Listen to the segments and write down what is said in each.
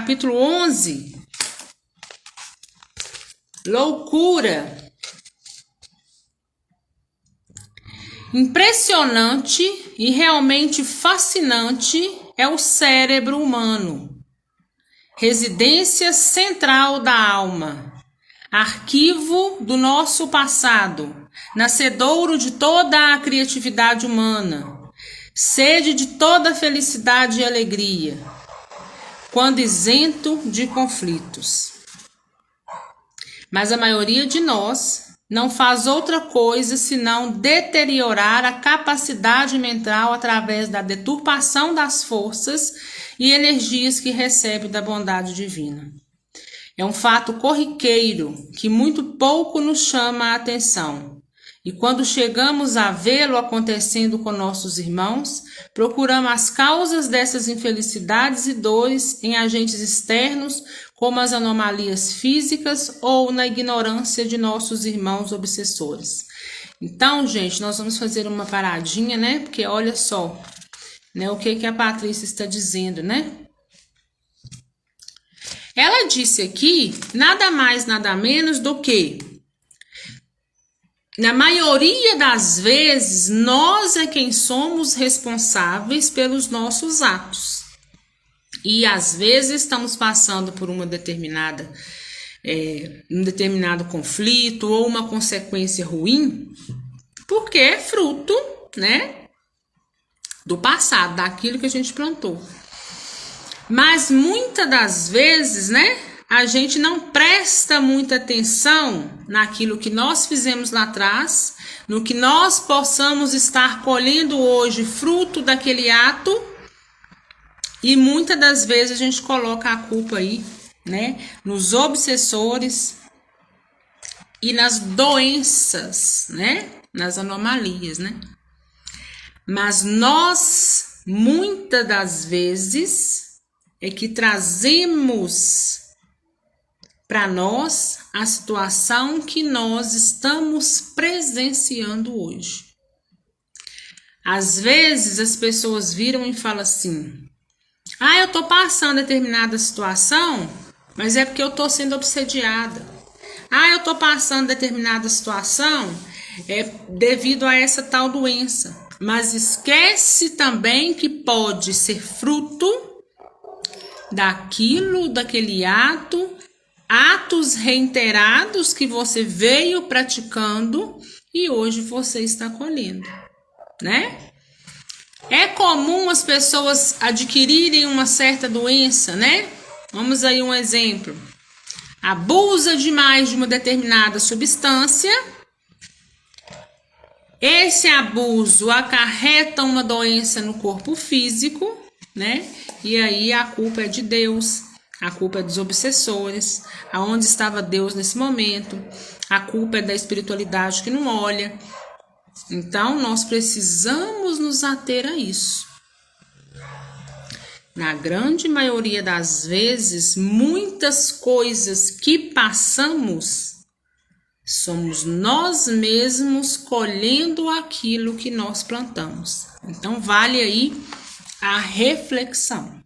capítulo 11. Loucura. Impressionante e realmente fascinante é o cérebro humano, residência central da alma, arquivo do nosso passado, nascedouro de toda a criatividade humana, sede de toda felicidade e alegria, quando isento de conflitos. Mas a maioria de nós não faz outra coisa senão deteriorar a capacidade mental através da deturpação das forças e energias que recebe da bondade divina. É um fato corriqueiro que muito pouco nos chama a atenção. E quando chegamos a vê-lo acontecendo com nossos irmãos, procuramos as causas dessas infelicidades e dores em agentes externos, como as anomalias físicas ou na ignorância de nossos irmãos obsessores. Então, gente, nós vamos fazer uma paradinha, né? Porque olha só, né, o que a Patrícia está dizendo, né? Ela disse aqui nada mais, nada menos do que, na maioria das vezes, nós é quem somos responsáveis pelos nossos atos. E às vezes estamos passando por um determinado conflito ou uma consequência ruim, porque é fruto, né, do passado, daquilo que a gente plantou. Mas muitas das vezes, né, a gente não presta muita atenção naquilo que nós fizemos lá atrás, no que nós possamos estar colhendo hoje, fruto daquele ato. E muitas das vezes a gente coloca a culpa aí, né, nos obsessores e nas doenças, né, nas anomalias, né. Mas nós, muitas das vezes, é que trazemos para nós a situação que nós estamos presenciando hoje. Às vezes as pessoas viram e falam assim: eu tô passando determinada situação, mas é porque eu tô sendo obsediada. Eu tô passando determinada situação devido a essa tal doença. Mas esquece também que pode ser fruto daquele atos reiterados que você veio praticando e hoje você está colhendo, né? É comum as pessoas adquirirem uma certa doença, né? Vamos aí um exemplo. Abusa demais de uma determinada substância. Esse abuso acarreta uma doença no corpo físico, né? E aí a culpa é de Deus, a culpa é dos obsessores. Aonde estava Deus nesse momento? A culpa é da espiritualidade que não olha. Então, nós precisamos nos ater a isso. Na grande maioria das vezes, muitas coisas que passamos, somos nós mesmos colhendo aquilo que nós plantamos. Então, vale aí a reflexão.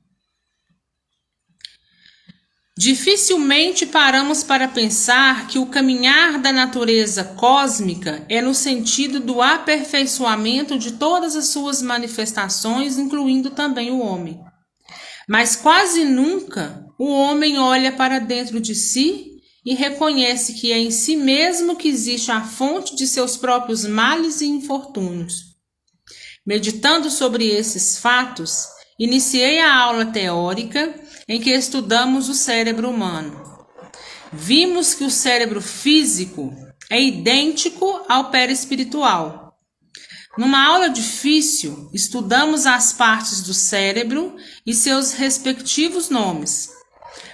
Dificilmente paramos para pensar que o caminhar da natureza cósmica é no sentido do aperfeiçoamento de todas as suas manifestações, incluindo também o homem. Mas quase nunca o homem olha para dentro de si e reconhece que é em si mesmo que existe a fonte de seus próprios males e infortúnios. Meditando sobre esses fatos, iniciei a aula teórica em que estudamos o cérebro humano. Vimos que o cérebro físico é idêntico ao perispiritual. Numa aula difícil, estudamos as partes do cérebro e seus respectivos nomes.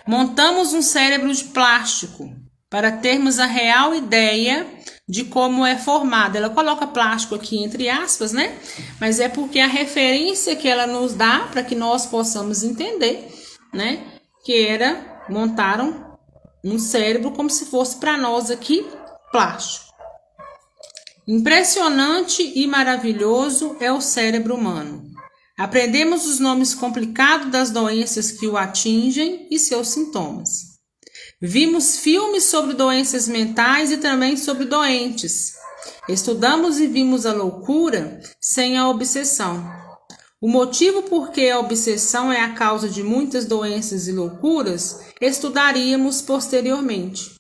Montamos um cérebro de plástico para termos a real ideia de como é formado. Ela coloca plástico aqui entre aspas, né? Mas é porque a referência que ela nos dá para que nós possamos entender, né? Que montaram um cérebro como se fosse para nós aqui plástico. Impressionante e maravilhoso é o cérebro humano. Aprendemos os nomes complicados das doenças que o atingem e seus sintomas. Vimos filmes sobre doenças mentais e também sobre doentes. Estudamos e vimos a loucura sem a obsessão. O motivo por que a obsessão é a causa de muitas doenças e loucuras, estudaríamos posteriormente.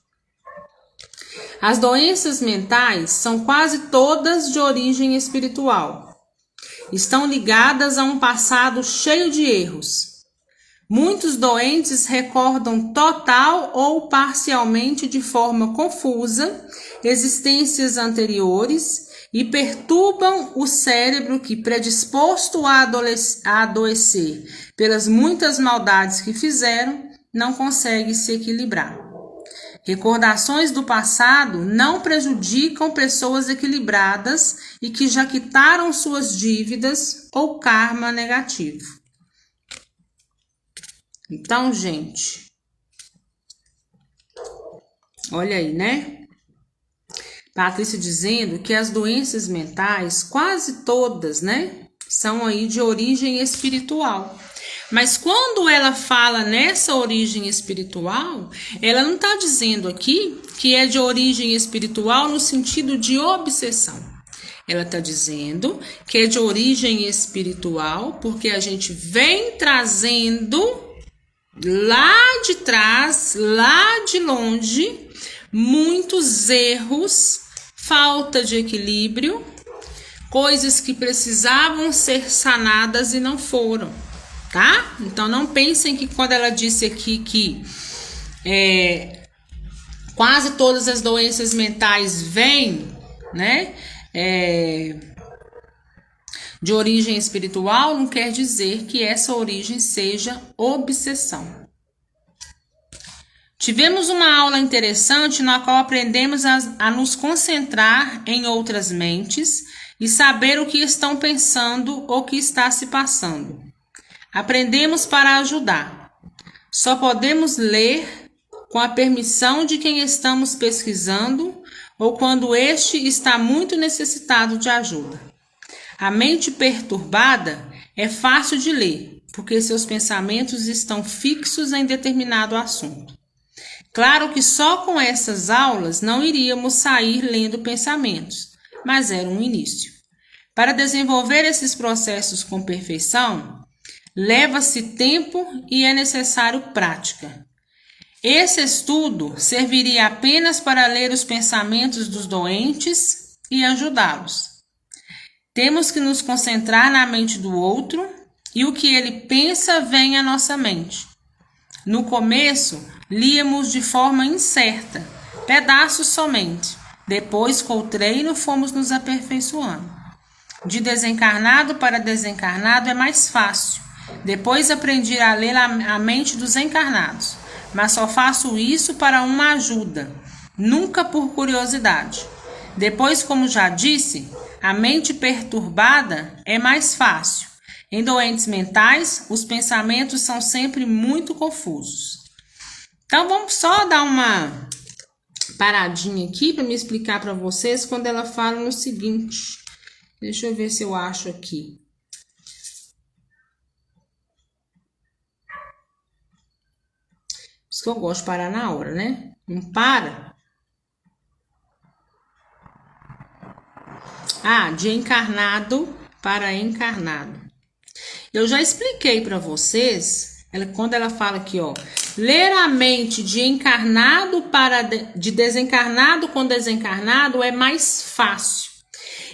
As doenças mentais são quase todas de origem espiritual. Estão ligadas a um passado cheio de erros. Muitos doentes recordam total ou parcialmente de forma confusa existências anteriores e perturbam o cérebro que, predisposto a adoecer pelas muitas maldades que fizeram, não consegue se equilibrar. Recordações do passado não prejudicam pessoas equilibradas e que já quitaram suas dívidas ou karma negativo. Então, gente, olha aí, né? Patrícia dizendo que as doenças mentais, quase todas, né, são aí de origem espiritual. Mas quando ela fala nessa origem espiritual, ela não está dizendo aqui que é de origem espiritual no sentido de obsessão. Ela está dizendo que é de origem espiritual porque a gente vem trazendo lá de trás, lá de longe, muitos erros, falta de equilíbrio, coisas que precisavam ser sanadas e não foram, tá? Então não pensem que quando ela disse aqui que quase todas as doenças mentais vêm, né, de origem espiritual, não quer dizer que essa origem seja obsessão. Tivemos uma aula interessante na qual aprendemos a nos concentrar em outras mentes e saber o que estão pensando ou o que está se passando. Aprendemos para ajudar. Só podemos ler com a permissão de quem estamos pesquisando ou quando este está muito necessitado de ajuda. A mente perturbada é fácil de ler, porque seus pensamentos estão fixos em determinado assunto. Claro que só com essas aulas não iríamos sair lendo pensamentos, mas era um início. Para desenvolver esses processos com perfeição, leva-se tempo e é necessário prática. Esse estudo serviria apenas para ler os pensamentos dos doentes e ajudá-los. Temos que nos concentrar na mente do outro e o que ele pensa vem à nossa mente. No começo, líamos de forma incerta, pedaços somente. Depois, com o treino, fomos nos aperfeiçoando. De desencarnado para desencarnado é mais fácil. Depois aprendi a ler a mente dos encarnados, mas só faço isso para uma ajuda, nunca por curiosidade. Depois, como já disse, a mente perturbada é mais fácil. Em doentes mentais, os pensamentos são sempre muito confusos. Então, vamos só dar uma paradinha aqui para me explicar para vocês quando ela fala no seguinte. Deixa eu ver se eu acho aqui. Por isso que eu gosto de parar na hora, né? Não para. De encarnado para encarnado. Eu já expliquei para vocês, quando ela fala aqui, ó, ler a mente de encarnado de desencarnado com desencarnado é mais fácil.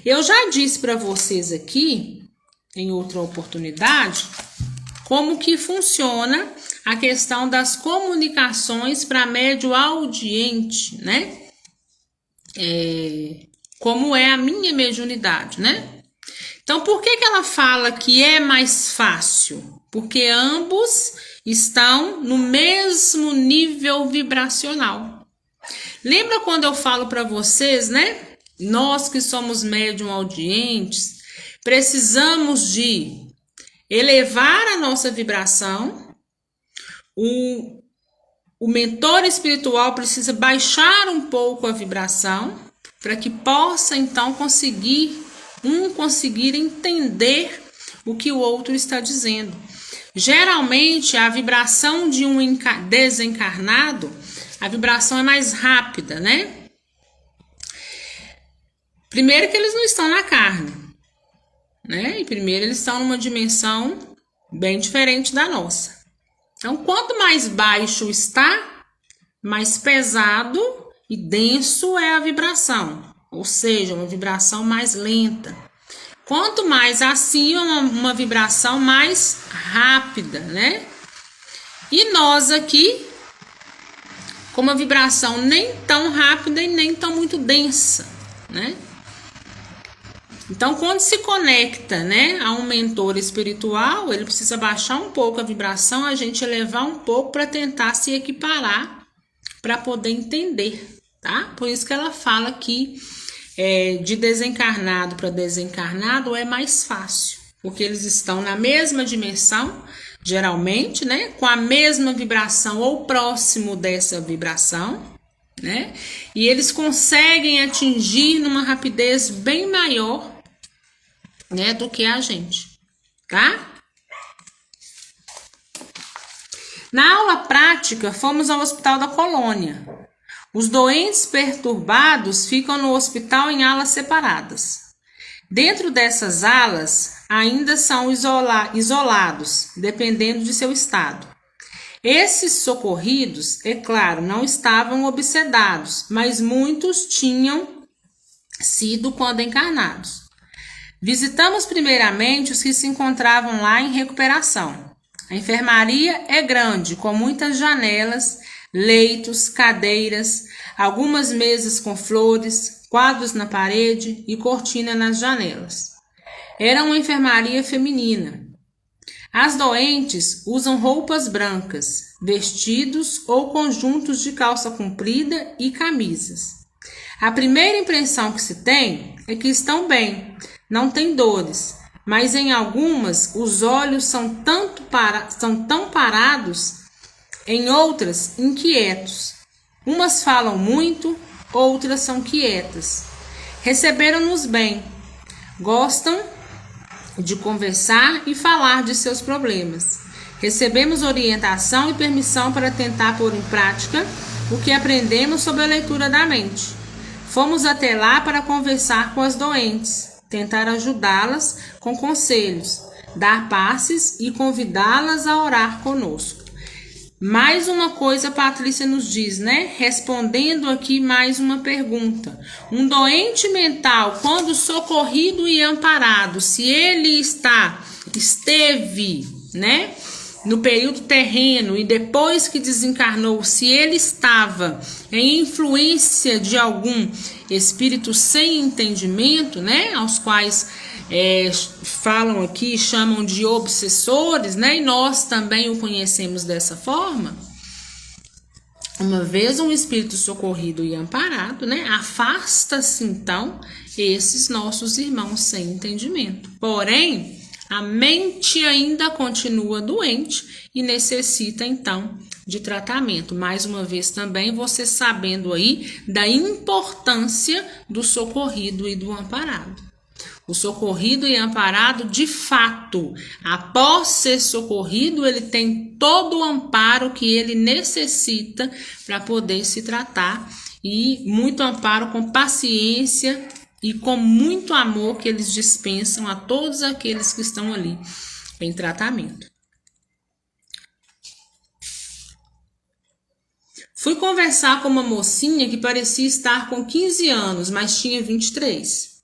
Eu já disse para vocês aqui, em outra oportunidade, como que funciona a questão das comunicações para médio audiente, né? Como é a minha mediunidade, né? Então, por que ela fala que é mais fácil? Porque ambos estão no mesmo nível vibracional. Lembra quando eu falo para vocês, né? Nós que somos médium audientes, precisamos de elevar a nossa vibração. O mentor espiritual precisa baixar um pouco a vibração para que possa então conseguir entender o que o outro está dizendo. Geralmente, a vibração de um desencarnado, a vibração é mais rápida, né? Primeiro que eles não estão na carne, né? E primeiro eles estão numa dimensão bem diferente da nossa. Então, quanto mais baixo está, mais pesado e denso é a vibração, ou seja, uma vibração mais lenta. Quanto mais acima, uma vibração mais rápida, né? E nós aqui, com uma vibração nem tão rápida e nem tão muito densa, né? Então, quando se conecta, né, a um mentor espiritual, ele precisa baixar um pouco a vibração, a gente elevar um pouco para tentar se equiparar, para poder entender, tá? Por isso que ela fala que de desencarnado para desencarnado é mais fácil, porque eles estão na mesma dimensão, geralmente, né, com a mesma vibração ou próximo dessa vibração, né? E eles conseguem atingir numa rapidez bem maior, né, do que a gente, tá? Na aula prática, fomos ao Hospital da Colônia. Os doentes perturbados ficam no hospital em alas separadas. Dentro dessas alas, ainda são isolados, dependendo de seu estado. Esses socorridos, é claro, não estavam obsedados, mas muitos tinham sido quando encarnados. Visitamos primeiramente os que se encontravam lá em recuperação. A enfermaria é grande, com muitas janelas, leitos, cadeiras, algumas mesas com flores, quadros na parede e cortina nas janelas. Era uma enfermaria feminina. As doentes usam roupas brancas, vestidos ou conjuntos de calça comprida e camisas. A primeira impressão que se tem é que estão bem, não têm dores, mas em algumas os olhos são tão parados, em outras inquietos. Umas falam muito, outras são quietas. Receberam-nos bem, gostam de conversar e falar de seus problemas. Recebemos orientação e permissão para tentar pôr em prática o que aprendemos sobre a leitura da mente. Fomos até lá para conversar com as doentes, tentar ajudá-las com conselhos, dar passes e convidá-las a orar conosco. Mais uma coisa a Patrícia nos diz, né? Respondendo aqui mais uma pergunta. Um doente mental, quando socorrido e amparado, se ele esteve, né, no período terreno e depois que desencarnou, se ele estava em influência de algum espírito sem entendimento, né, aos quais falam aqui, chamam de obsessores, né, e nós também o conhecemos dessa forma. Uma vez um espírito socorrido e amparado, né, afasta-se então esses nossos irmãos sem entendimento. Porém, a mente ainda continua doente e necessita então de tratamento. Mais uma vez também você sabendo aí da importância do socorrido e do amparado. O socorrido e amparado, de fato, após ser socorrido, ele tem todo o amparo que ele necessita para poder se tratar, e muito amparo com paciência e com muito amor que eles dispensam a todos aqueles que estão ali em tratamento. Fui conversar com uma mocinha que parecia estar com 15 anos, mas tinha 23.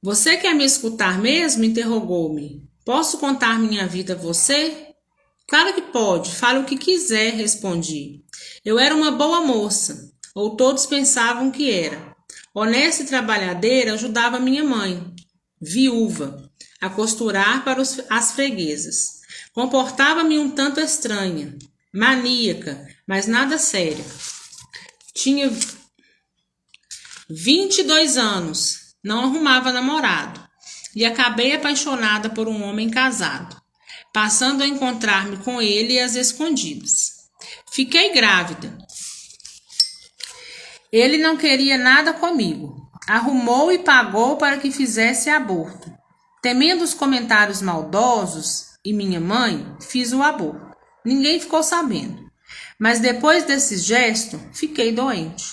Você quer me escutar mesmo? Interrogou-me. Posso contar minha vida a você? Claro que pode, fale o que quiser, respondi. Eu era uma boa moça, ou todos pensavam que era. Honesta e trabalhadeira, ajudava minha mãe, viúva, a costurar para as freguesas. Comportava-me um tanto estranha, maníaca, mas nada séria. Tinha 22 anos. Não arrumava namorado e acabei apaixonada por um homem casado, passando a encontrar-me com ele às escondidas. Fiquei grávida. Ele não queria nada comigo. Arrumou e pagou para que fizesse aborto. Temendo os comentários maldosos e minha mãe, fiz o aborto. Ninguém ficou sabendo. Mas depois desse gesto, fiquei doente.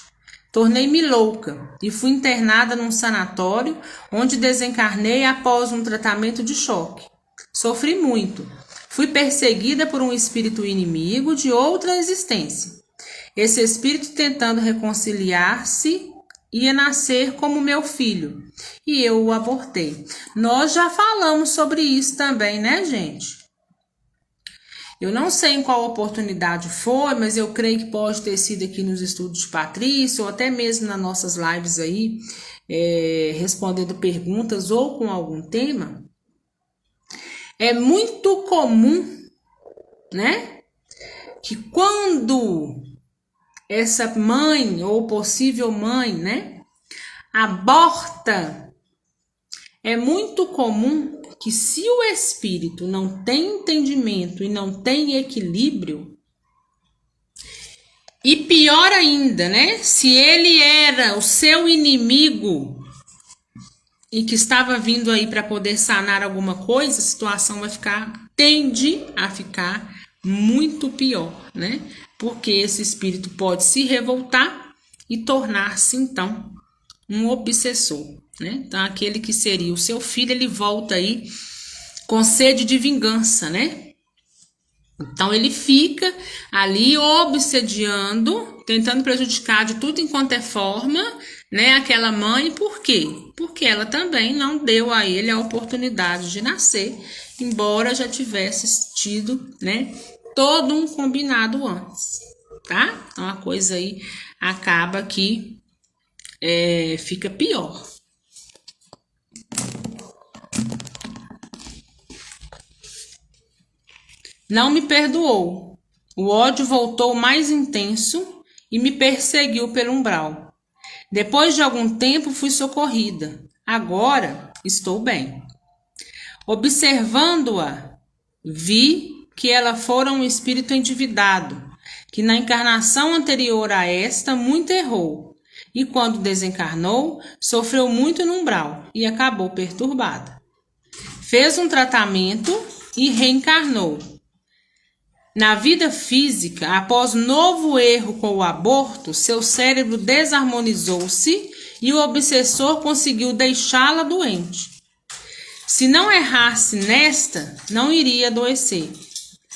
Tornei-me louca e fui internada num sanatório onde desencarnei após um tratamento de choque. Sofri muito. Fui perseguida por um espírito inimigo de outra existência. Esse espírito, tentando reconciliar-se, ia nascer como meu filho e eu o abortei. Nós já falamos sobre isso também, né, gente? Eu não sei em qual oportunidade foi, mas eu creio que pode ter sido aqui nos estudos de Patrícia ou até mesmo nas nossas lives aí, respondendo perguntas ou com algum tema. É muito comum, né, que quando essa mãe ou possível mãe, né, aborta, é muito comum que se o espírito não tem entendimento e não tem equilíbrio, e pior ainda, né, se ele era o seu inimigo e que estava vindo aí para poder sanar alguma coisa, a situação tende a ficar muito pior, né? Porque esse espírito pode se revoltar e tornar-se, então, um obsessor, né? Então, aquele que seria o seu filho, ele volta aí com sede de vingança, né? Então, ele fica ali obsediando, tentando prejudicar de tudo enquanto é forma, né? Aquela mãe, por quê? Porque ela também não deu a ele a oportunidade de nascer, embora já tivesse tido, né, todo um combinado antes, tá? Então a coisa aí acaba que fica pior. Não me perdoou. O ódio voltou mais intenso e me perseguiu pelo umbral. Depois de algum tempo fui socorrida. Agora estou bem. Observando-a, vi que ela fora um espírito endividado, que na encarnação anterior a esta muito errou, e quando desencarnou, sofreu muito no umbral e acabou perturbada. Fez um tratamento e reencarnou. Na vida física, após novo erro com o aborto, seu cérebro desarmonizou-se e o obsessor conseguiu deixá-la doente. Se não errasse nesta, não iria adoecer.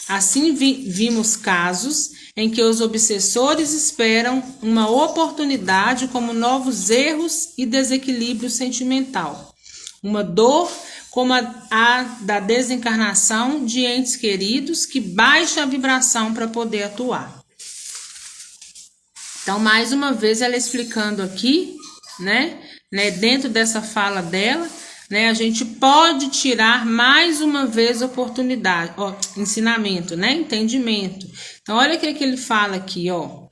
Assim vimos casos em que os obsessores esperam uma oportunidade como novos erros e desequilíbrio sentimental. Uma dor como a da desencarnação de entes queridos que baixa a vibração para poder atuar. Então, mais uma vez, ela explicando aqui, né, dentro dessa fala dela, né, a gente pode tirar mais uma vez oportunidade, ensinamento, né, entendimento. Então, olha o que ele fala aqui, ó.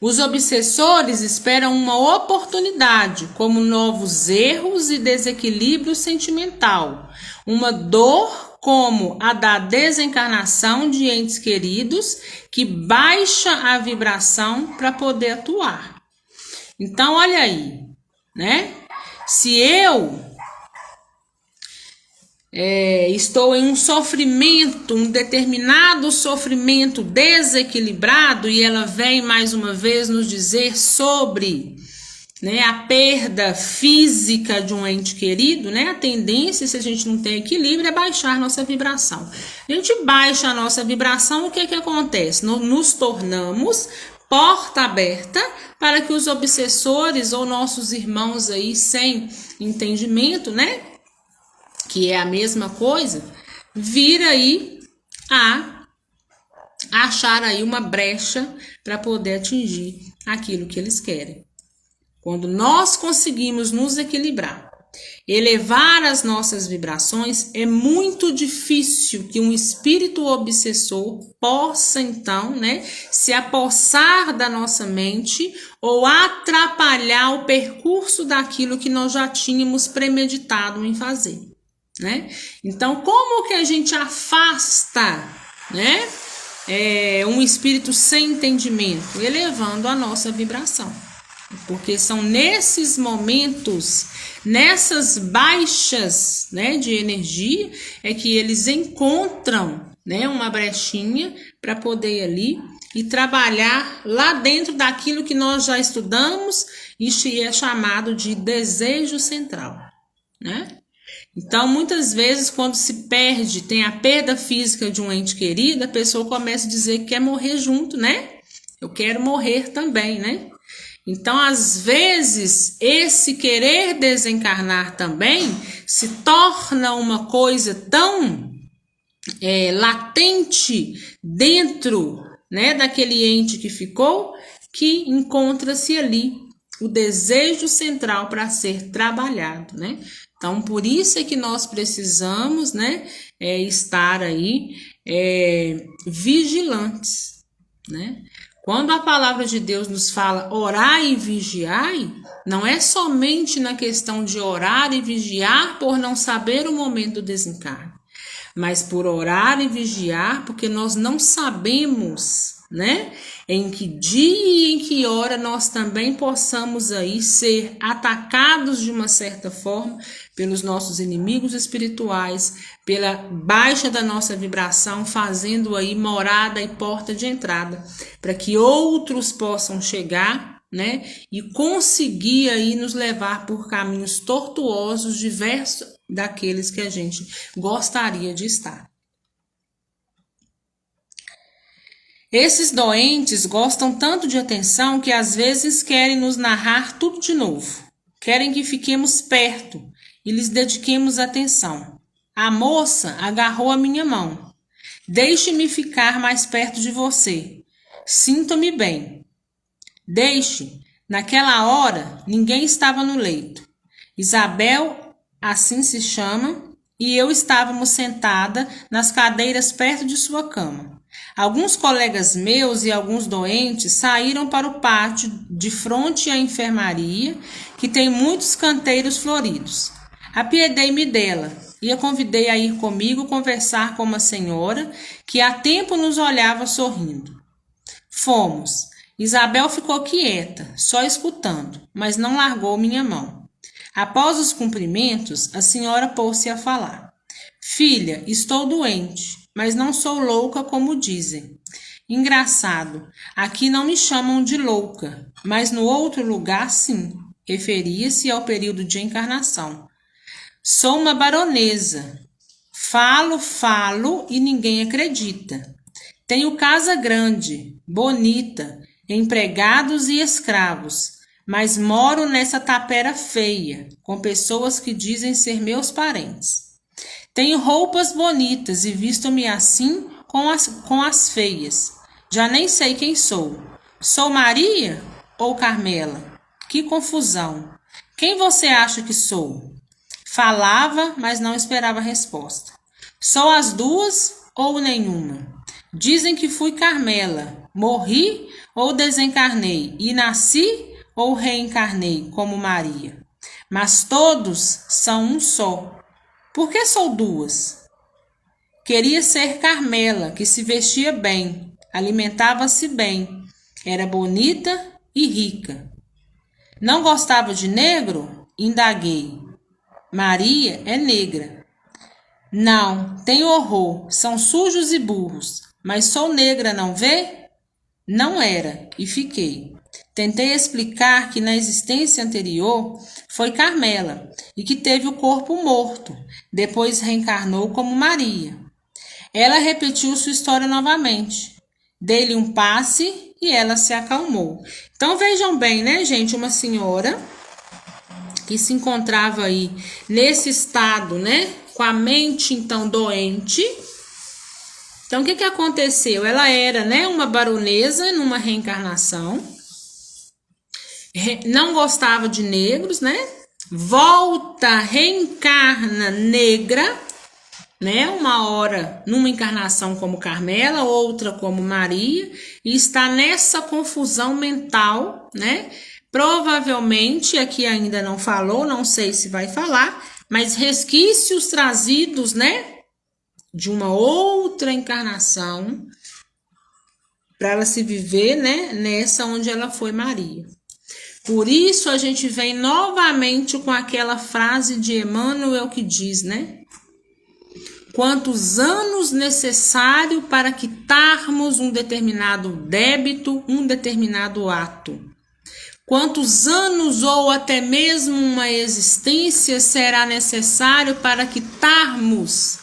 Os obsessores esperam uma oportunidade, como novos erros e desequilíbrio sentimental, uma dor como a da desencarnação de entes queridos que baixa a vibração para poder atuar. Então, olha aí, né? Se eu estou em um sofrimento, um determinado sofrimento desequilibrado, e ela vem mais uma vez nos dizer sobre, né, a perda física de um ente querido, né? A tendência, se a gente não tem equilíbrio, é baixar nossa vibração. A gente baixa a nossa vibração, o que acontece? Nos tornamos porta aberta para que os obsessores ou nossos irmãos aí sem entendimento, né, que é a mesma coisa, vir aí a achar aí uma brecha para poder atingir aquilo que eles querem. Quando nós conseguimos nos equilibrar, elevar as nossas vibrações, é muito difícil que um espírito obsessor possa, então, né, se apossar da nossa mente ou atrapalhar o percurso daquilo que nós já tínhamos premeditado em fazer, né? Então, como que a gente afasta, né, um espírito sem entendimento? Elevando a nossa vibração. porque são nesses momentos, nessas baixas, né, de energia, é que eles encontram, né, uma brechinha para poder ir ali e trabalhar lá dentro daquilo que nós já estudamos. Isso é chamado de desejo central, né? Então, muitas vezes, quando se perde, tem a perda física de um ente querido, a pessoa começa a dizer que quer morrer junto, né? Eu quero morrer também, né? Então, às vezes, esse querer desencarnar também se torna uma coisa tão latente dentro, né, daquele ente que ficou, que encontra-se ali o desejo central para ser trabalhado, né? Então, por isso é que nós precisamos, né, estar aí vigilantes, né? Quando a palavra de Deus nos fala orai e vigiai, não é somente na questão de orar e vigiar por não saber o momento do desencarne, mas por orar e vigiar porque nós não sabemos, né, em que dia e em que hora nós também possamos aí ser atacados de uma certa forma pelos nossos inimigos espirituais, pela baixa da nossa vibração, fazendo aí morada e porta de entrada, para que outros possam chegar, né, e conseguir aí nos levar por caminhos tortuosos, diversos daqueles que a gente gostaria de estar. Esses doentes gostam tanto de atenção que às vezes querem nos narrar tudo de novo. Querem que fiquemos perto e lhes dediquemos atenção. A moça agarrou a minha mão. Deixe-me ficar mais perto de você. Sinto-me bem. Deixe. Naquela hora, ninguém estava no leito. Isabel, assim se chama, e eu estávamos sentada nas cadeiras perto de sua cama. Alguns colegas meus e alguns doentes saíram para o pátio de frente à enfermaria, que tem muitos canteiros floridos. Apiedei-me dela e a convidei a ir comigo conversar com uma senhora que há tempo nos olhava sorrindo. Fomos. Isabel ficou quieta, só escutando, mas não largou minha mão. Após os cumprimentos, a senhora pôs-se a falar. Filha, estou doente, mas não sou louca como dizem. Engraçado, aqui não me chamam de louca, mas no outro lugar sim, referia-se ao período de encarnação. Sou uma baronesa. Falo e ninguém acredita. Tenho casa grande, bonita, empregados e escravos, mas moro nessa tapera feia, com pessoas que dizem ser meus parentes. Tenho roupas bonitas e visto-me assim com as feias. Já nem sei quem sou. Sou Maria ou Carmela? Que confusão! Quem você acha que sou? Falava, mas não esperava resposta. Sou as duas ou nenhuma? Dizem que fui Carmela. Morri ou desencarnei? E nasci ou reencarnei como Maria? Mas todos são um só. Por que sou duas? Queria ser Carmela, que se vestia bem, alimentava-se bem, era bonita e rica. Não gostava de negro? Indaguei. Maria é negra. Não, tenho horror, são sujos e burros, mas sou negra, não vê? Não era, e fiquei. Tentei explicar que na existência anterior foi Carmela e que teve o corpo morto, depois reencarnou como Maria. Ela repetiu sua história novamente. Dei-lhe um passe e ela se acalmou. Então vejam bem, né, gente, uma senhora que se encontrava aí nesse estado, né, com a mente então doente. Então o que aconteceu? Ela era, né, uma baronesa numa reencarnação. Não gostava de negros, né? Volta, reencarna negra, né? Uma hora numa encarnação como Carmela, outra como Maria, e está nessa confusão mental, né? Provavelmente, aqui ainda não falou, não sei se vai falar, mas resquícios trazidos, né? De uma outra encarnação, para ela se viver, né? Nessa onde ela foi Maria. Por isso a gente vem novamente com aquela frase de Emmanuel que diz, né? Quantos anos necessário para quitarmos um determinado débito, um determinado ato? Quantos anos ou até mesmo uma existência será necessário para quitarmos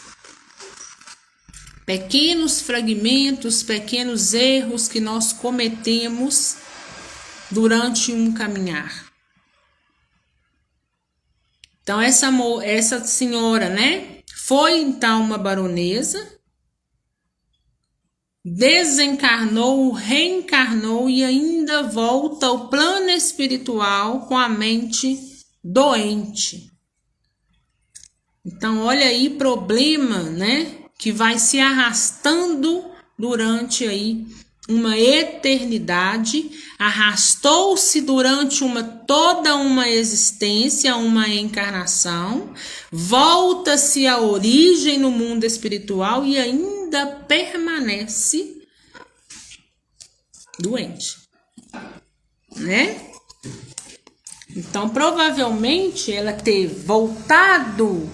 pequenos fragmentos, pequenos erros que nós cometemos durante um caminhar? Então essa senhora, né, foi então uma baronesa, desencarnou, reencarnou e ainda volta ao plano espiritual com a mente doente. Então olha aí, problema, né, que vai se arrastando durante aí uma eternidade, arrastou-se durante toda uma existência, uma encarnação, volta-se à origem no mundo espiritual e ainda permanece doente, né? Então, provavelmente, ela ter voltado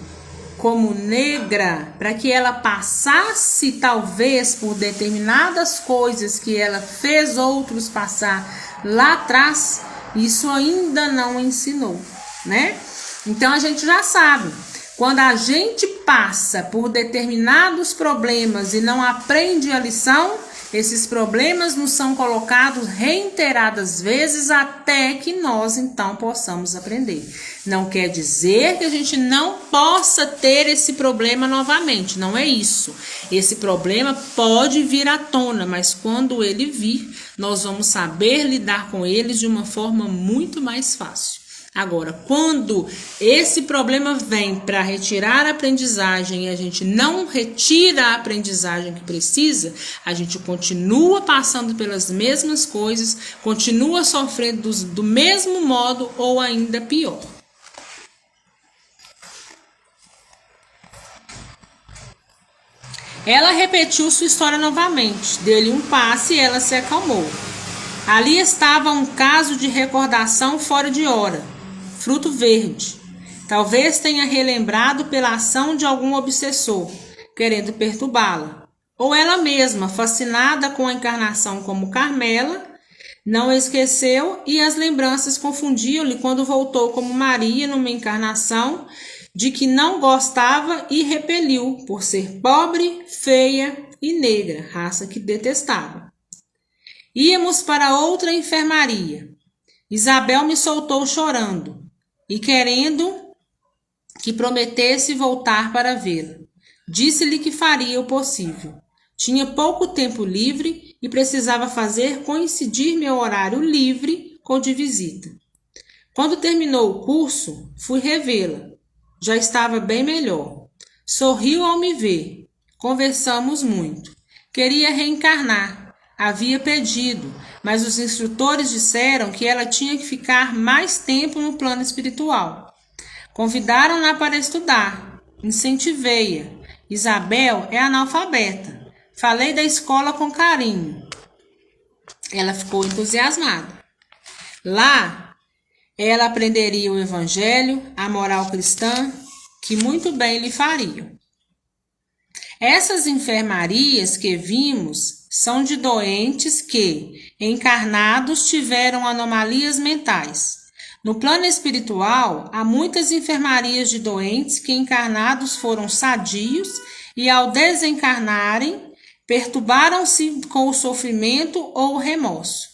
como negra, para que ela passasse talvez por determinadas coisas que ela fez outros passar lá atrás, isso ainda não ensinou, né? Então a gente já sabe, quando a gente passa por determinados problemas e não aprende a lição, esses problemas nos são colocados reiteradas vezes até que nós então possamos aprender. Não quer dizer que a gente não possa ter esse problema novamente, não é isso. Esse problema pode vir à tona, mas quando ele vir, nós vamos saber lidar com ele de uma forma muito mais fácil. Agora, quando esse problema vem para retirar a aprendizagem e a gente não retira a aprendizagem que precisa, a gente continua passando pelas mesmas coisas, continua sofrendo do mesmo modo ou ainda pior. Ela repetiu sua história novamente, deu-lhe um passe e ela se acalmou. Ali estava um caso de recordação fora de hora. Fruto verde. Talvez tenha relembrado pela ação de algum obsessor, querendo perturbá-la. Ou ela mesma, fascinada com a encarnação como Carmela, não esqueceu e as lembranças confundiam-lhe quando voltou como Maria numa encarnação de que não gostava e repeliu por ser pobre, feia e negra, raça que detestava. Íamos para outra enfermaria. Isabel me soltou chorando e querendo que prometesse voltar para vê-la. Disse-lhe que faria o possível. Tinha pouco tempo livre e precisava fazer coincidir meu horário livre com o de visita. Quando terminou o curso, fui revê-la. Já estava bem melhor. Sorriu ao me ver. Conversamos muito. Queria reencarnar. Havia pedido, mas os instrutores disseram que ela tinha que ficar mais tempo no plano espiritual. Convidaram-na para estudar. Incentivei-a. Isabel é analfabeta. Falei da escola com carinho. Ela ficou entusiasmada. Lá, ela aprenderia o evangelho, a moral cristã, que muito bem lhe fariam. Essas enfermarias que vimos são de doentes que, encarnados, tiveram anomalias mentais. No plano espiritual, há muitas enfermarias de doentes que, encarnados, foram sadios e, ao desencarnarem, perturbaram-se com o sofrimento ou o remorso.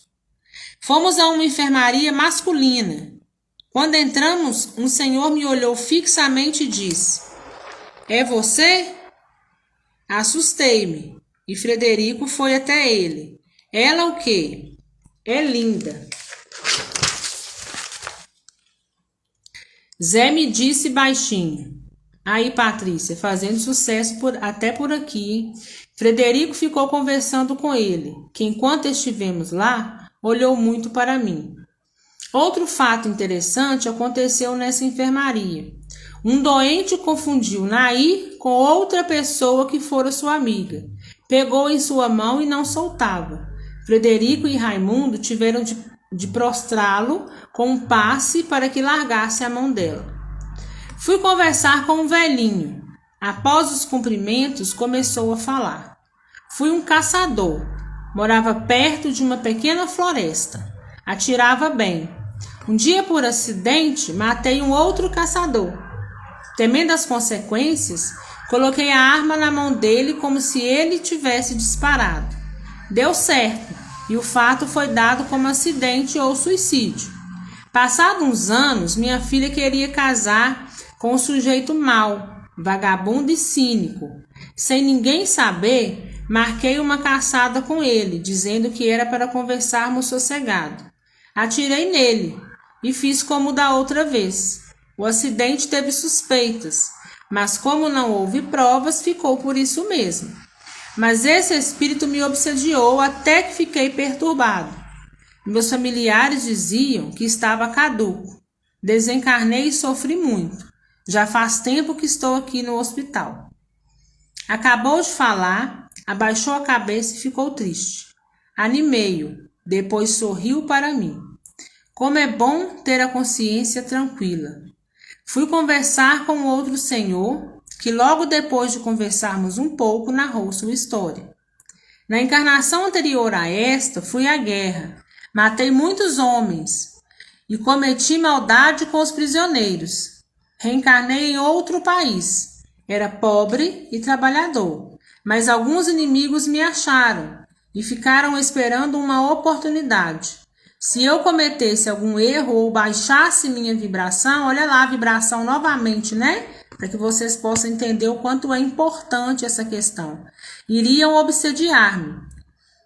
Fomos a uma enfermaria masculina. Quando entramos, um senhor me olhou fixamente e disse: "É você?" Assustei-me. E Frederico foi até ele. Ela o quê? É linda. Zé me disse baixinho. Aí, Patrícia, fazendo sucesso até por aqui, hein? Frederico ficou conversando com ele, que enquanto estivemos lá, olhou muito para mim. Outro fato interessante aconteceu nessa enfermaria. Um doente confundiu Nair com outra pessoa que fora sua amiga. Pegou em sua mão e não soltava. Frederico e Raimundo tiveram de prostrá-lo com um passe para que largasse a mão dela. Fui conversar com um velhinho. Após os cumprimentos, começou a falar. Fui um caçador. Morava perto de uma pequena floresta. Atirava bem. Um dia, por acidente, matei um outro caçador. Temendo as consequências, coloquei a arma na mão dele como se ele tivesse disparado. Deu certo, e o fato foi dado como acidente ou suicídio. Passados uns anos, minha filha queria casar com um sujeito mau, vagabundo e cínico. Sem ninguém saber, marquei uma caçada com ele, dizendo que era para conversarmos sossegado. Atirei nele e fiz como da outra vez. O acidente teve suspeitas, mas como não houve provas, ficou por isso mesmo. Mas esse espírito me obsediou até que fiquei perturbado. Meus familiares diziam que estava caduco. Desencarnei e sofri muito. Já faz tempo que estou aqui no hospital. Acabou de falar, abaixou a cabeça e ficou triste. Animei-o, depois sorriu para mim. Como é bom ter a consciência tranquila. Fui conversar com outro senhor, que logo depois de conversarmos um pouco, narrou sua história. Na encarnação anterior a esta, fui à guerra, matei muitos homens e cometi maldade com os prisioneiros. Reencarnei em outro país. Era pobre e trabalhador, mas alguns inimigos me acharam e ficaram esperando uma oportunidade. Se eu cometesse algum erro ou baixasse minha vibração, olha lá a vibração novamente, né? Para que vocês possam entender o quanto é importante essa questão. Iriam obsediar-me.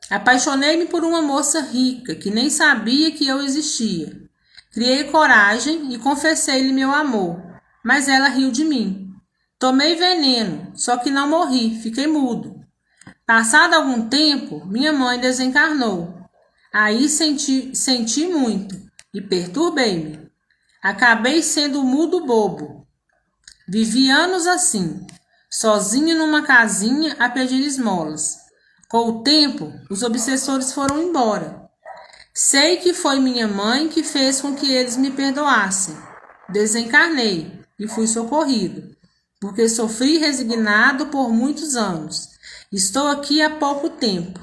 Apaixonei-me por uma moça rica, que nem sabia que eu existia. Criei coragem e confessei-lhe meu amor, mas ela riu de mim. Tomei veneno, só que não morri, fiquei mudo. Passado algum tempo, minha mãe desencarnou. Aí senti muito e perturbei-me. Acabei sendo mudo bobo. Vivi anos assim, sozinho numa casinha a pedir esmolas. Com o tempo, os obsessores foram embora. Sei que foi minha mãe que fez com que eles me perdoassem. Desencarnei e fui socorrido, porque sofri resignado por muitos anos. Estou aqui há pouco tempo.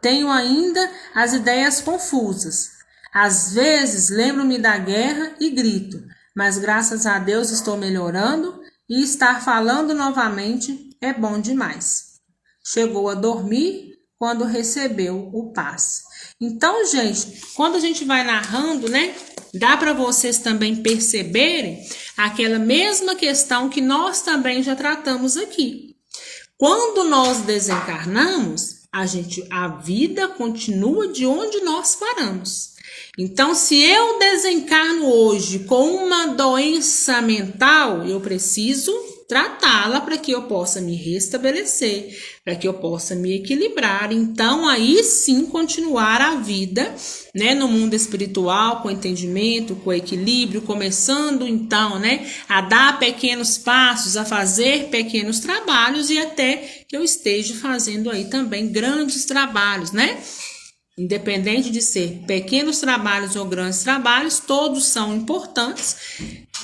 Tenho ainda as ideias confusas. Às vezes lembro-me da guerra e grito, mas graças a Deus estou melhorando e estar falando novamente é bom demais. Chegou a dormir quando recebeu o passe. Então, gente, quando a gente vai narrando, né, dá para vocês também perceberem aquela mesma questão que nós também já tratamos aqui. Quando nós desencarnamos, a vida continua de onde nós paramos. Então, se eu desencarno hoje com uma doença mental, eu preciso tratá-la para que eu possa me restabelecer, para que eu possa me equilibrar. Então, aí sim continuar a vida, né, no mundo espiritual, com entendimento, com equilíbrio, começando então, né, a dar pequenos passos, a fazer pequenos trabalhos e até que eu esteja fazendo aí também grandes trabalhos, né? Independente de ser pequenos trabalhos ou grandes trabalhos, todos são importantes,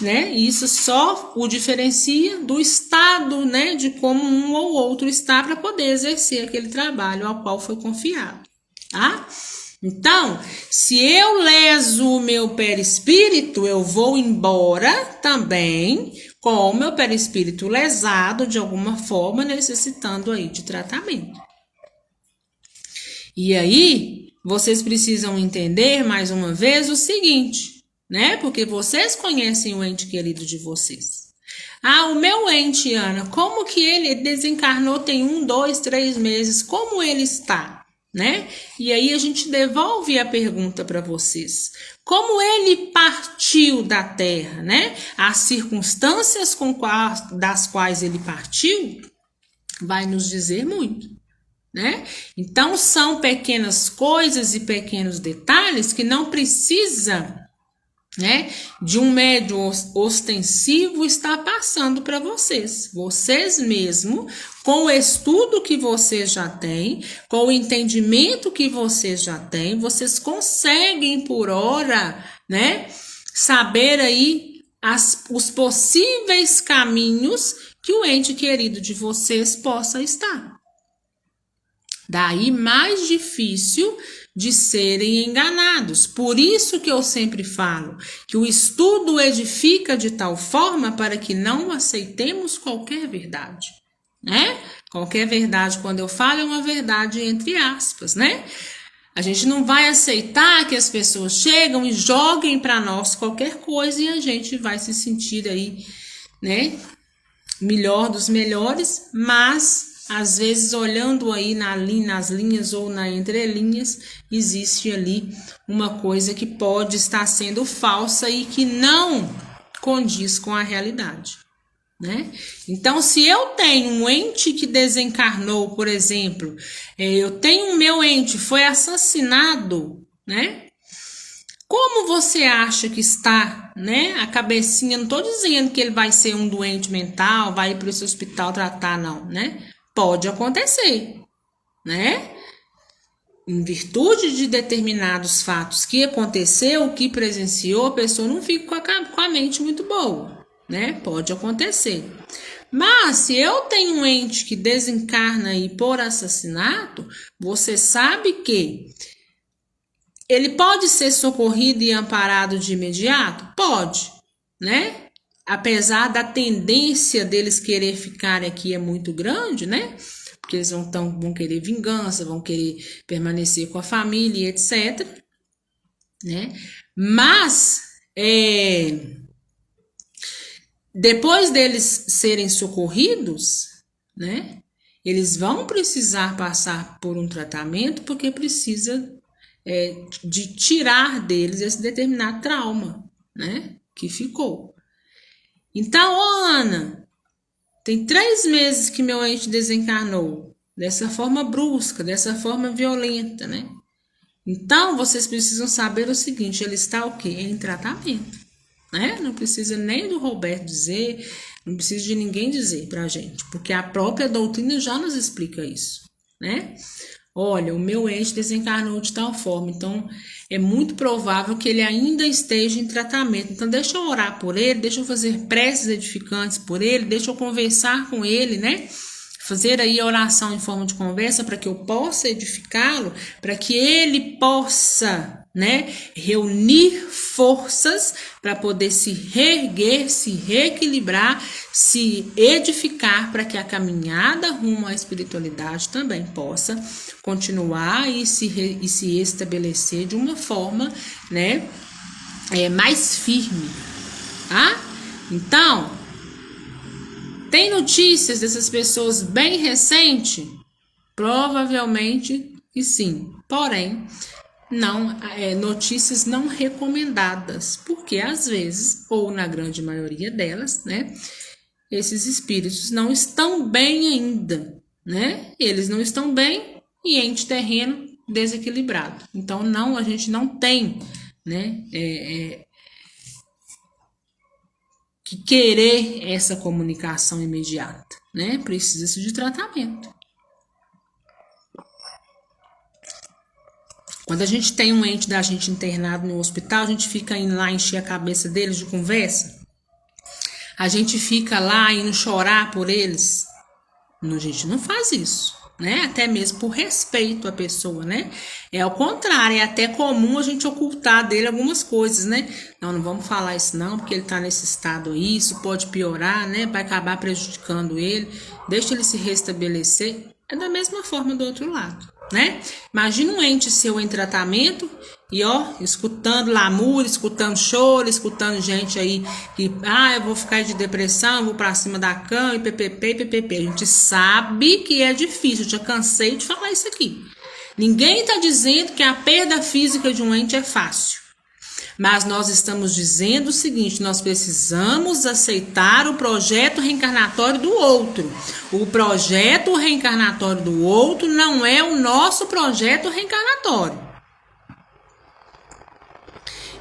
né? E isso só o diferencia do estado, né, de como um ou outro está para poder exercer aquele trabalho ao qual foi confiado, tá? Então, se eu leso o meu perispírito, eu vou embora também com o meu perispírito lesado de alguma forma, necessitando aí de tratamento. E aí, vocês precisam entender mais uma vez o seguinte, né? Porque vocês conhecem o ente querido de vocês. Ah, o meu ente, Ana, como que ele desencarnou tem 1, 2, 3 meses? Como ele está? Né? E aí a gente devolve a pergunta para vocês. Como ele partiu da Terra, né? As circunstâncias das quais ele partiu vai nos dizer muito. Né? Então são pequenas coisas e pequenos detalhes que não precisa, né, de um médium ostensivo está passando para vocês. Vocês mesmo, com o estudo que vocês já têm, com o entendimento que vocês já têm, vocês conseguem por hora, né, saber aí os possíveis caminhos que o ente querido de vocês possa estar. Daí mais difícil de serem enganados. Por isso que eu sempre falo que o estudo edifica de tal forma para que não aceitemos qualquer verdade, né? Qualquer verdade, quando eu falo, é uma verdade entre aspas, né? A gente não vai aceitar que as pessoas chegam e joguem para nós qualquer coisa e a gente vai se sentir aí, né, melhor dos melhores, mas às vezes olhando aí nas linhas ou na entrelinhas, existe ali uma coisa que pode estar sendo falsa e que não condiz com a realidade, né? Então, se eu tenho um ente que desencarnou, por exemplo, eu tenho um meu ente foi assassinado, né? Como você acha que está, né? A cabecinha, não estou dizendo que ele vai ser um doente mental, vai ir para esse hospital tratar, não, né? Pode acontecer, né? Em virtude de determinados fatos que aconteceu, que presenciou, a pessoa não fica com a mente muito boa, né? Pode acontecer. Mas se eu tenho um ente que desencarna aí por assassinato, você sabe que ele pode ser socorrido e amparado de imediato? Pode, né? Apesar da tendência deles querer ficar aqui é muito grande, né? Porque eles vão querer vingança, vão querer permanecer com a família, etc. Né? Mas, depois deles serem socorridos, né? Eles vão precisar passar por um tratamento porque precisa de tirar deles esse determinado trauma, né? Que ficou. Então, Ana, tem 3 meses que meu ente desencarnou, dessa forma brusca, dessa forma violenta, né? Então, vocês precisam saber o seguinte, ele está o quê? Em tratamento, né? Não precisa nem do Roberto dizer, não precisa de ninguém dizer pra gente, porque a própria doutrina já nos explica isso, né? Olha, o meu ente desencarnou de tal forma, então é muito provável que ele ainda esteja em tratamento. Então, deixa eu orar por ele, deixa eu fazer preces edificantes por ele, deixa eu conversar com ele, né? Fazer aí a oração em forma de conversa para que eu possa edificá-lo, para que ele possa, né, reunir forças para poder se reerguer, se reequilibrar, se edificar para que a caminhada rumo à espiritualidade também possa continuar e se estabelecer de uma forma, né, mais firme, tá? Então, tem notícias dessas pessoas bem recente? Provavelmente que sim. Porém, não notícias não recomendadas, porque às vezes, ou na grande maioria delas, né, esses espíritos não estão bem ainda, né? Eles não estão bem e ente terreno desequilibrado. Então, a gente não tem, né, que querer essa comunicação imediata, né? Precisa-se de tratamento. Quando a gente tem um ente da gente internado no hospital, a gente fica indo lá encher a cabeça deles de conversa. A gente fica lá indo chorar por eles. A gente não faz isso, né? Até mesmo por respeito à pessoa, né? É ao contrário, é até comum a gente ocultar dele algumas coisas, né? Não vamos falar isso não, porque ele tá nesse estado aí, isso pode piorar, né? Vai acabar prejudicando ele. Deixa ele se restabelecer. É da mesma forma do outro lado, né? Imagina um ente seu em tratamento e escutando lamúria, escutando choro, escutando gente aí que, eu vou ficar de depressão, vou pra cima da cama e ppp. A gente sabe que é difícil, eu já cansei de falar isso aqui. Ninguém tá dizendo que a perda física de um ente é fácil. Mas nós estamos dizendo o seguinte, nós precisamos aceitar o projeto reencarnatório do outro. O projeto reencarnatório do outro não é o nosso projeto reencarnatório.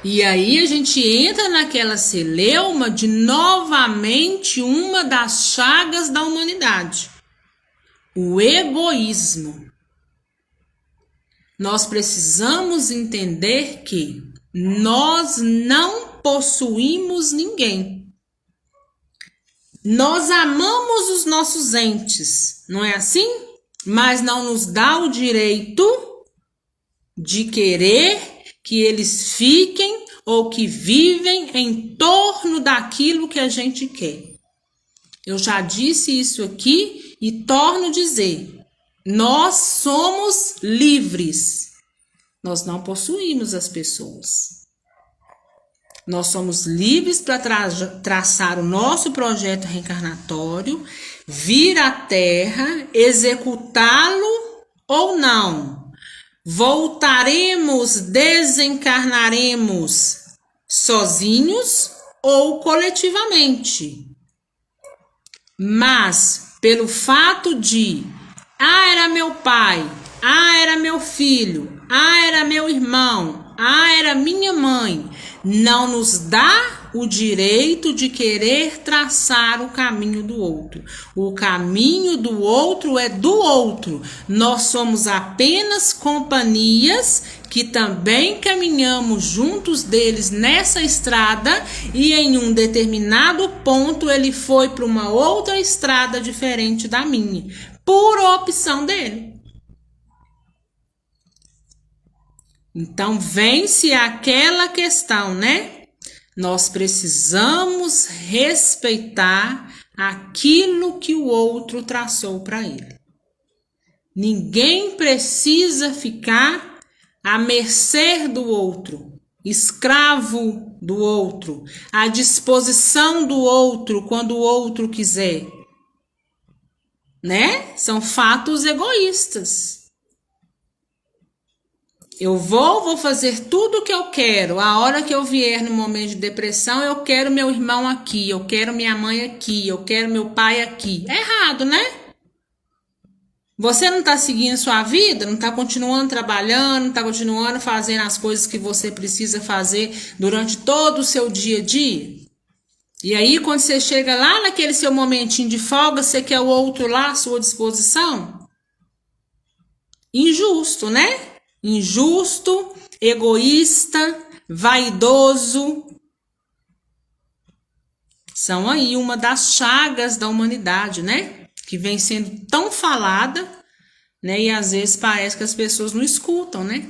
E aí a gente entra naquela celeuma de novamente uma das chagas da humanidade, o egoísmo. Nós precisamos entender que nós não possuímos ninguém. Nós amamos os nossos entes, não é assim? Mas não nos dá o direito de querer que eles fiquem ou que vivem em torno daquilo que a gente quer. Eu já disse isso aqui e torno a dizer. Nós somos livres. Nós não possuímos as pessoas. Nós somos livres para traçar o nosso projeto reencarnatório, vir à Terra, executá-lo ou não. Voltaremos, desencarnaremos sozinhos ou coletivamente. Mas, pelo fato de, era meu pai, era meu filho, era meu irmão, era minha mãe, não nos dá o direito de querer traçar o caminho do outro. O caminho do outro é do outro. Nós somos apenas companhias que também caminhamos juntos deles nessa estrada e em um determinado ponto ele foi para uma outra estrada diferente da minha, por opção dele. Então, vence aquela questão, né? Nós precisamos respeitar aquilo que o outro traçou para ele. Ninguém precisa ficar à mercê do outro, escravo do outro, à disposição do outro quando o outro quiser, né? São fatos egoístas. Eu vou fazer tudo o que eu quero. A hora que eu vier no momento de depressão, eu quero meu irmão aqui, eu quero minha mãe aqui, eu quero meu pai aqui. É errado, né? Você não está seguindo sua vida, não está continuando trabalhando, não está continuando fazendo as coisas que você precisa fazer durante todo o seu dia a dia. E aí, quando você chega lá naquele seu momentinho de folga, você quer o outro lá à sua disposição? Injusto, né? Injusto, egoísta, vaidoso. São aí uma das chagas da humanidade, né? Que vem sendo tão falada, né? E às vezes parece que as pessoas não escutam, né?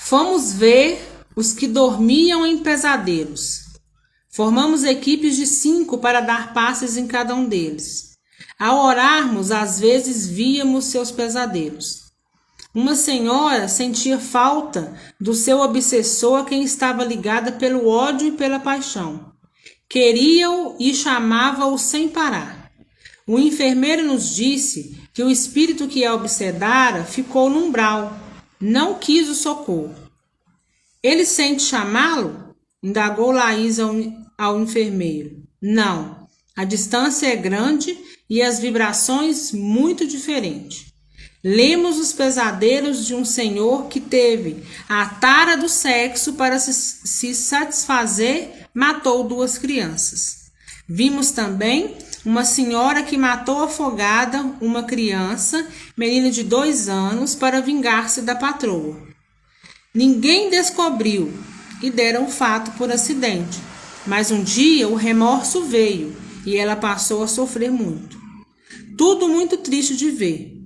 Fomos ver os que dormiam em pesadelos. Formamos equipes de 5 para dar passes em cada um deles. Ao orarmos, às vezes víamos seus pesadelos. Uma senhora sentia falta do seu obsessor a quem estava ligada pelo ódio e pela paixão. Queria-o e chamava-o sem parar. O enfermeiro nos disse que o espírito que a obsedara ficou no umbral, não quis o socorro. Ele sente chamá-lo? Indagou Laís ao enfermeiro. Não, a distância é grande e as vibrações muito diferentes. Lemos os pesadelos de um senhor que teve a tara do sexo para se satisfazer, matou 2 crianças. Vimos também uma senhora que matou afogada uma criança, menina de 2 anos, para vingar-se da patroa. Ninguém descobriu e deram o fato por acidente, mas um dia o remorso veio e ela passou a sofrer muito. Tudo muito triste de ver.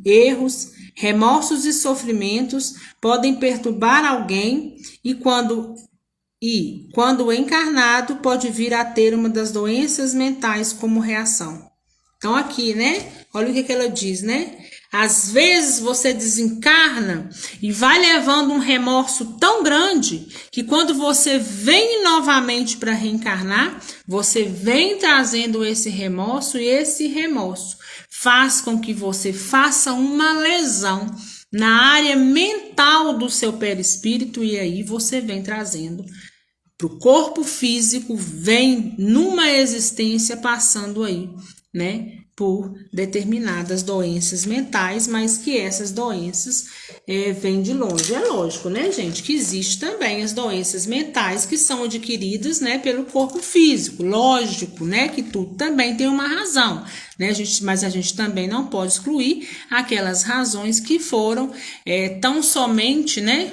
Erros, remorsos e sofrimentos podem perturbar alguém e quando encarnado pode vir a ter uma das doenças mentais como reação. Então aqui, né? Olha o que ela diz, né? Às vezes você desencarna e vai levando um remorso tão grande que quando você vem novamente para reencarnar, você vem trazendo esse remorso e esse remorso faz com que você faça uma lesão na área mental do seu perispírito e aí você vem trazendo para o corpo físico, vem numa existência passando aí, né? por determinadas doenças mentais, mas que essas doenças vêm de longe. É lógico, né, gente, que existe também as doenças mentais que são adquiridas, né, pelo corpo físico. Lógico, né, que tudo também tem uma razão, né, mas a gente também não pode excluir aquelas razões que foram tão somente, né,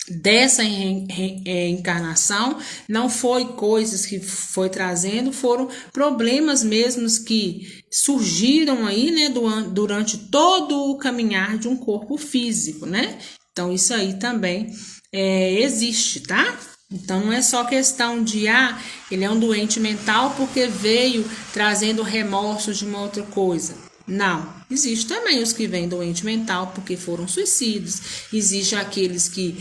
dessa encarnação, não foi coisas que foi trazendo, foram problemas mesmos que surgiram aí, né, durante todo o caminhar de um corpo físico, né? Então, isso aí também existe, tá? Então, não é só questão de, ele é um doente mental porque veio trazendo remorsos de uma outra coisa. Não, existe também os que vêm doente mental porque foram suicidas, existe aqueles que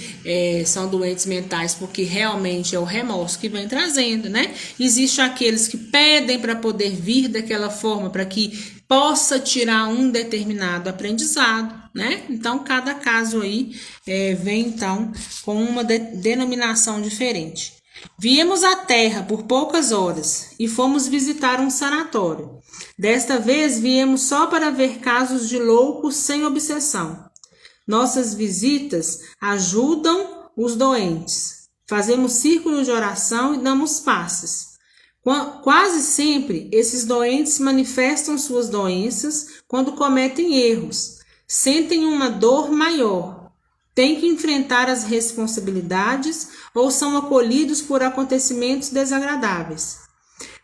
são doentes mentais porque realmente é o remorso que vem trazendo, né? Existe aqueles que pedem para poder vir daquela forma, para que possa tirar um determinado aprendizado, né? Então, cada caso aí vem, então, com uma denominação diferente. Viemos à Terra por poucas horas e fomos visitar um sanatório. Desta vez viemos só para ver casos de loucos sem obsessão. Nossas visitas ajudam os doentes. Fazemos círculo de oração e damos passes. Quase sempre, esses doentes manifestam suas doenças quando cometem erros. Sentem uma dor maior. Têm que enfrentar as responsabilidades ou são acolhidos por acontecimentos desagradáveis.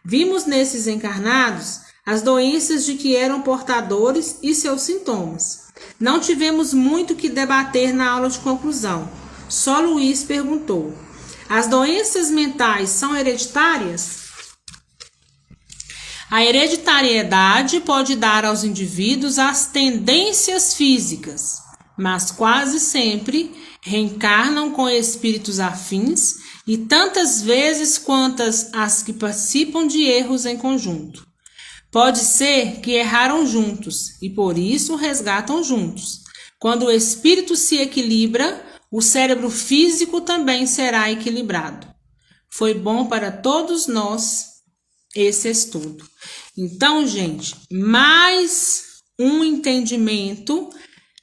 Vimos nesses encarnados as doenças de que eram portadores e seus sintomas. Não tivemos muito que debater na aula de conclusão. Só Luiz perguntou: as doenças mentais são hereditárias? A hereditariedade pode dar aos indivíduos as tendências físicas, mas quase sempre reencarnam com espíritos afins e tantas vezes quantas as que participam de erros em conjunto. Pode ser que erraram juntos e por isso resgatam juntos. Quando o espírito se equilibra, o cérebro físico também será equilibrado. Foi bom para todos nós esse estudo. Então, gente, mais um entendimento,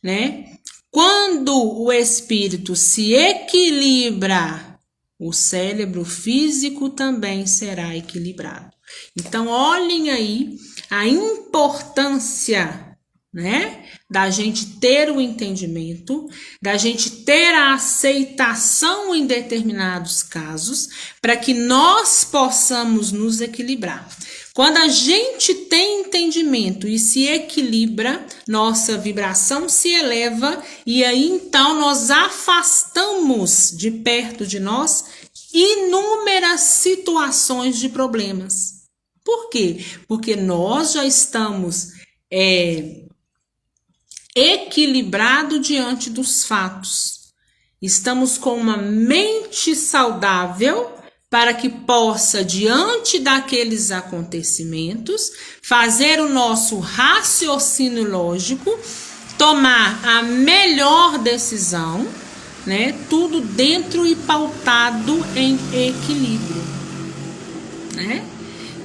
né? Quando o espírito se equilibra, o cérebro físico também será equilibrado. Então, olhem aí a importância, né, da gente ter o entendimento, da gente ter a aceitação em determinados casos, para que nós possamos nos equilibrar. Quando a gente tem entendimento e se equilibra, nossa vibração se eleva e aí então nós afastamos de perto de nós inúmeras situações de problemas. Por quê? Porque nós já estamos equilibrados diante dos fatos. Estamos com uma mente saudável para que possa, diante daqueles acontecimentos, fazer o nosso raciocínio lógico, tomar a melhor decisão, né? Tudo dentro e pautado em equilíbrio, né?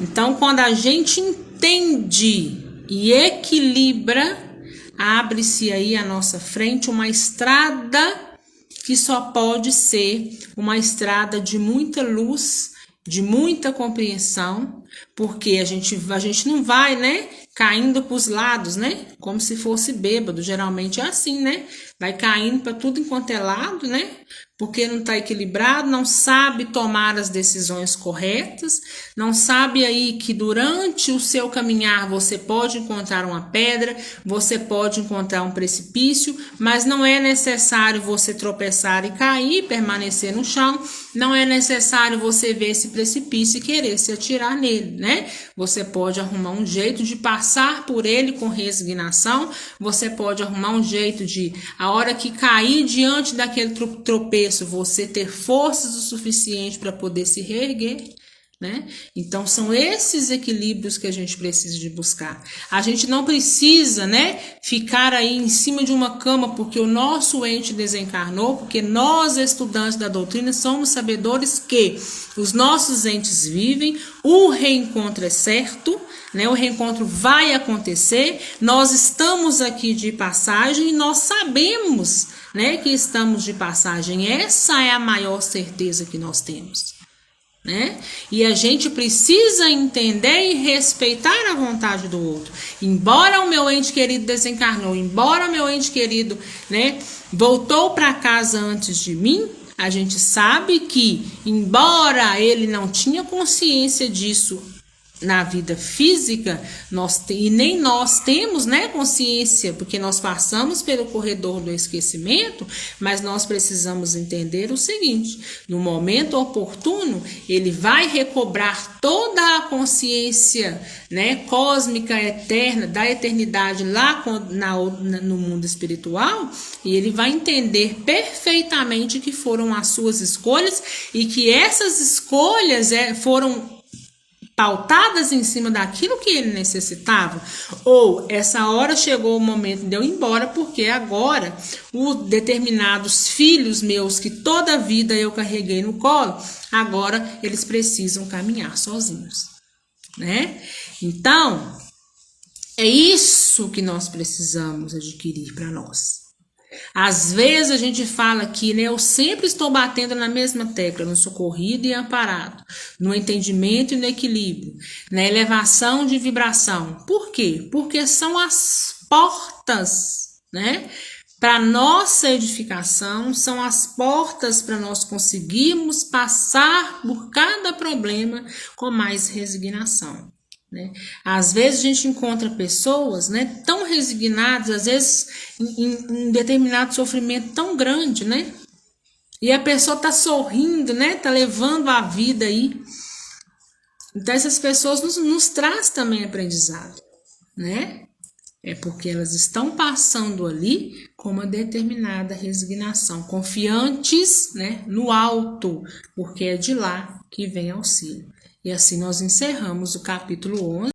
Então, quando a gente entende e equilibra, abre-se aí à nossa frente uma estrada que só pode ser uma estrada de muita luz, de muita compreensão, porque a gente não vai, né, caindo para os lados, né, como se fosse bêbado, geralmente é assim, né, vai caindo para tudo enquanto é lado, né, porque não está equilibrado, não sabe tomar as decisões corretas, não sabe aí que durante o seu caminhar você pode encontrar uma pedra, você pode encontrar um precipício, mas não é necessário você tropeçar e cair, permanecer no chão, não é necessário você ver esse precipício e querer se atirar nele, né? Você pode arrumar um jeito de passar por ele com resignação, você pode arrumar um jeito de, a hora que cair diante daquele tropeço, você ter forças o suficiente para poder se reerguer, né? Então são esses equilíbrios que a gente precisa de buscar. A gente não precisa, né, ficar aí em cima de uma cama porque o nosso ente desencarnou, porque nós, estudantes da doutrina, somos sabedores que os nossos entes vivem, o reencontro é certo, né? O reencontro vai acontecer, nós estamos aqui de passagem e nós sabemos, né, que estamos de passagem. Essa é a maior certeza que nós temos, né? E a gente precisa entender e respeitar a vontade do outro. Embora o meu ente querido desencarnou, embora o meu ente querido, né, voltou para casa antes de mim, a gente sabe que, embora ele não tinha consciência disso na vida física, e nem nós temos, né, consciência, porque nós passamos pelo corredor do esquecimento, mas nós precisamos entender o seguinte: no momento oportuno, ele vai recobrar toda a consciência, né, cósmica, eterna, da eternidade lá no mundo espiritual, e ele vai entender perfeitamente que foram as suas escolhas e que essas escolhas foram pautadas em cima daquilo que ele necessitava, ou essa hora chegou o momento de eu ir embora, porque agora os determinados filhos meus que toda a vida eu carreguei no colo, agora eles precisam caminhar sozinhos, né? Então, é isso que nós precisamos adquirir para nós. Às vezes a gente fala aqui, né? Eu sempre estou batendo na mesma tecla, no socorrido e amparado, no entendimento e no equilíbrio, na elevação de vibração. Por quê? Porque são as portas, né, para nossa edificação, são as portas para nós conseguirmos passar por cada problema com mais resignação, né? Às vezes a gente encontra pessoas, né, tão resignadas, às vezes em determinado sofrimento tão grande, né? E a pessoa tá sorrindo, né? Tá levando a vida aí. Então essas pessoas nos traz também aprendizado, né? É porque elas estão passando ali com uma determinada resignação, confiantes, né, no alto, porque é de lá que vem auxílio. E assim nós encerramos o capítulo 11.